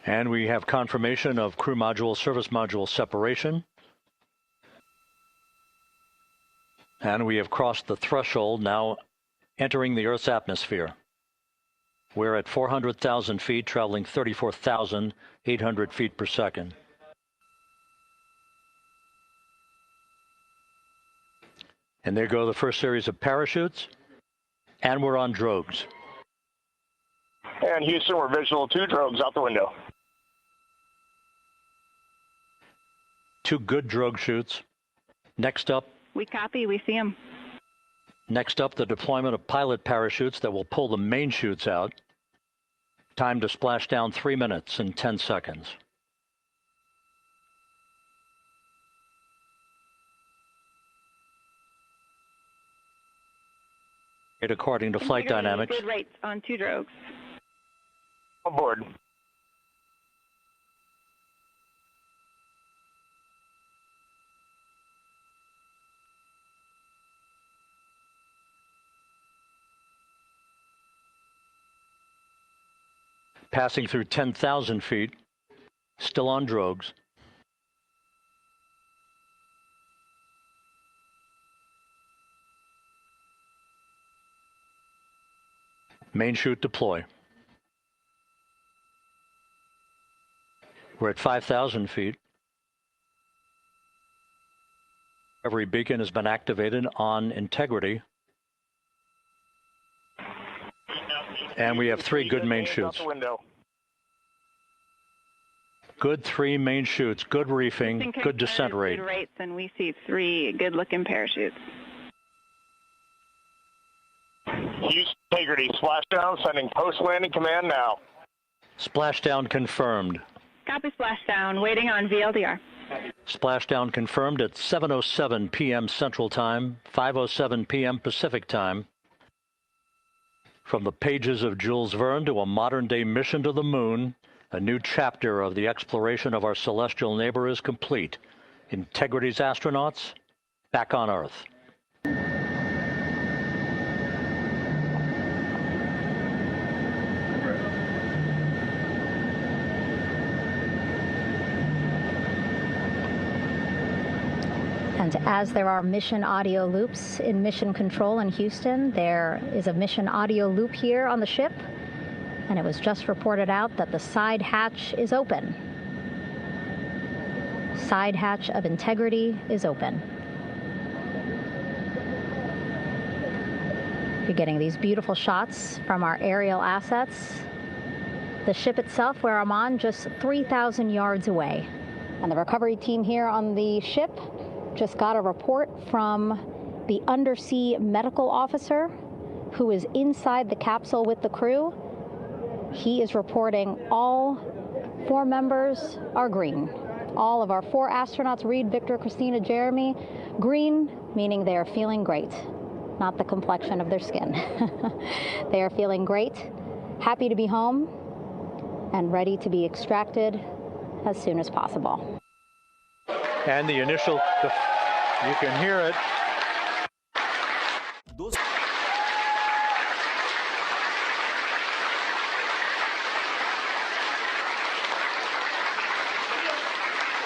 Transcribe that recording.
And we have confirmation of crew module, service module separation. And we have crossed the threshold, now entering the Earth's atmosphere. We're at 400,000 feet, traveling 34,800 feet per second. And there go the first series of parachutes, and we're on drogues. And Houston, we're visual 2 drogues out the window. 2 good drogue chutes. Next up. We copy, we see them. Next up, the deployment of pilot parachutes that will pull the main chutes out. Time to splash down 3 minutes and 10 seconds. According to flight dynamics. Good rates on 2 drogues. Aboard. Passing through 10,000 feet, still on drogues. Main chute deploy. We're at 5,000 feet. Every beacon has been activated on integrity. And we have 3 good main chutes. Good 3 main chutes, good reefing, good descent rate. Good rates, and we see 3 good-looking parachutes. Houston, integrity, splashdown, sending post-landing command now. Splashdown confirmed. Copy splashdown, waiting on VLDR. Splashdown confirmed at 7:07 p.m. Central Time, 5:07 p.m. Pacific Time. From the pages of Jules Verne to a modern-day mission to the moon, a new chapter of the exploration of our celestial neighbor is complete. Integrity's astronauts back on Earth. And as there are mission audio loops in mission control in Houston, there is a mission audio loop here on the ship. And it was just reported out that the side hatch is open. Side hatch of integrity is open. You're getting these beautiful shots from our aerial assets. The ship itself, where I'm on, just 3,000 yards away. And the recovery team here on the ship just got a report from the undersea medical officer who is inside the capsule with the crew. He is reporting all 4 members are green. All of our 4 astronauts, Reed, Victor, Christina, Jeremy, green, meaning they are feeling great, not the complexion of their skin. They are feeling great, happy to be home, and ready to be extracted as soon as possible. And the initial, you can hear it.